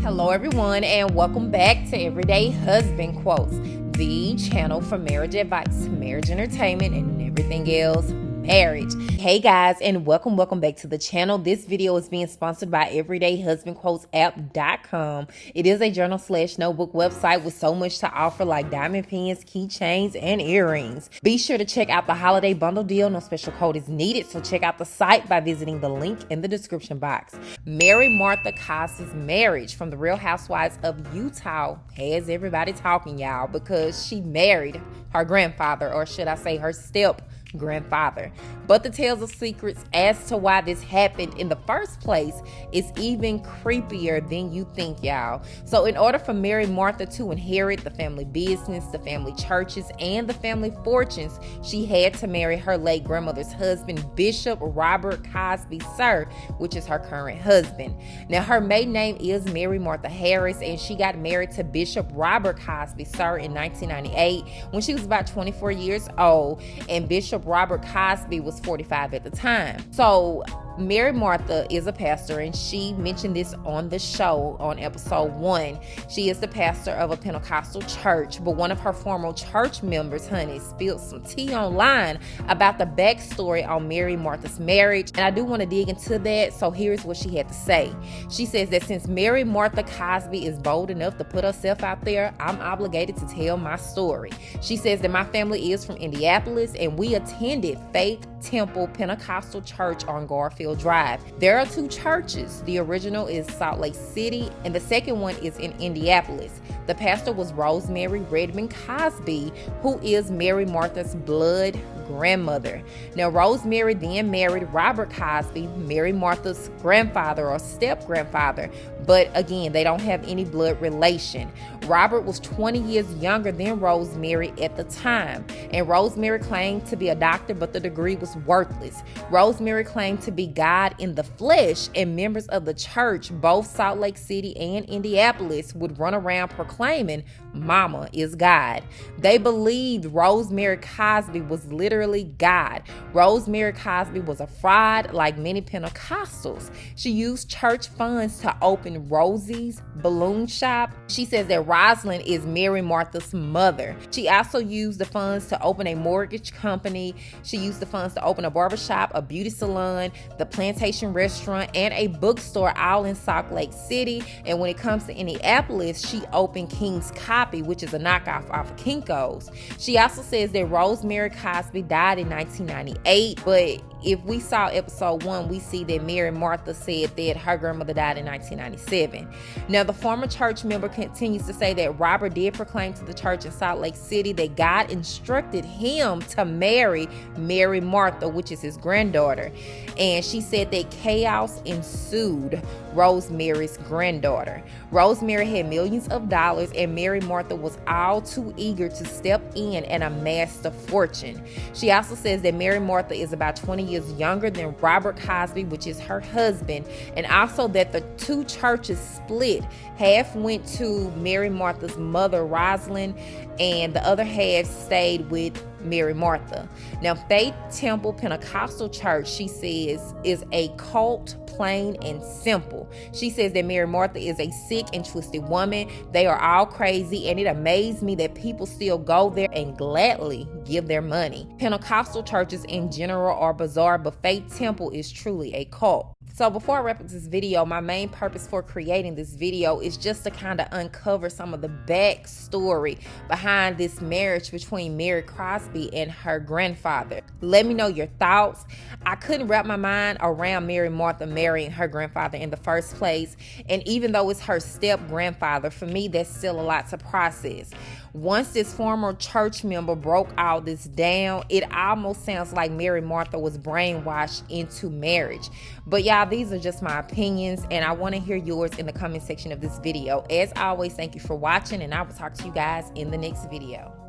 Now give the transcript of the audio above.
Hello everyone, and welcome back to Everyday Husband Quotes, the channel for marriage advice, marriage entertainment, and everything else marriage. Hey guys, and welcome back to the channel. This video is being sponsored by everydayhusbandquotesapp.com. It is a journal/notebook website with so much to offer, like diamond pins, keychains, and earrings. Be sure to check out the holiday bundle deal. No special code is needed, so check out the site by visiting the link in the description box. Martha Cosby's marriage from the Real Housewives of Utah has everybody talking, y'all, because she married her grandfather, or should I say her step-grandfather. But the tales of secrets as to why this happened in the first place is even creepier than you think, y'all. So in order for Martha to inherit the family business, the family churches, and the family fortunes, she had to marry her late grandmother's husband, Bishop Robert Cosby Sr, which is her current husband. Now, her maiden name is Martha Harris, and she got married to Bishop Robert Cosby Sr in 1998 when she was about 24 years old, and Bishop Robert Cosby was 45 at the time. So Martha is a pastor, and she mentioned this on the show on episode 1. She is the pastor of a Pentecostal church, but one of her former church members, honey, spilled some tea online about the backstory on Martha's marriage, and I do want to dig into that, so here's what she had to say. She says that since Martha Cosby is bold enough to put herself out there, I'm obligated to tell my story. She says that my family is from Indianapolis, and we attended Faith Temple Pentecostal Church on Garfield Drive. There are two churches. The original is Salt Lake City, and the second one is in Indianapolis. The pastor was Rosemary Redmond Cosby, who is Martha's blood grandmother. Now, Rosemary then married Robert Cosby, Martha's grandfather or step-grandfather, but again, they don't have any blood relation. Robert was 20 years younger than Rosemary at the time, and Rosemary claimed to be a doctor, but the degree was worthless. Rosemary claimed to be God in the flesh, and members of the church, both Salt Lake City and Indianapolis, would run around proclaiming, "Mama is God." They believed Rosemary Cosby was literally God. Rosemary Cosby was a fraud, like many Pentecostals. She used church funds to open Rosie's balloon shop. She says that Rosalind is Martha's mother. She also used the funds to open a mortgage company. She used the funds to open a barbershop, a beauty salon, the Plantation restaurant, and a bookstore, all in Salt Lake City. And when it comes to Indianapolis, she opened King's Copy, which is a knockoff off of Kinko's. She also says that Rosemary Cosby died in 1998, but if we saw episode 1, we see that Martha said that her grandmother died in 1997. Now, the former church member continues to say that Robert did proclaim to the church in Salt Lake City that God instructed him to marry Martha, which is his granddaughter. And she said that chaos ensued Rosemary's granddaughter. Rosemary had millions of dollars, and Martha was all too eager to step in and amass the fortune. She also says that Martha is about 20 years younger than Robert Cosby, which is her husband, and also that the two churches split. Half went to Martha's mother, Rosalind, and the other half stayed with Martha. Now, Faith Temple Pentecostal Church, she says, is a cult, plain and simple. She says that Martha is a sick and twisted woman. They are all crazy, and it amazed me that people still go there and gladly give their money. Pentecostal churches in general are bizarre, but Faith Temple is truly a cult. So before I wrap up this video, my main purpose for creating this video is just to kind of uncover some of the backstory behind this marriage between Mary Crosby and her grandfather. Let me know your thoughts. I couldn't wrap my mind around Martha marrying her grandfather in the first place, and even though it's her step-grandfather, for me, that's still a lot to process. Once this former church member broke all this down, it almost sounds like Martha was brainwashed into marriage. But y'all, these are just my opinions, and I want to hear yours in the comment section of this video. As always, thank you for watching, and I will talk to you guys in the next video.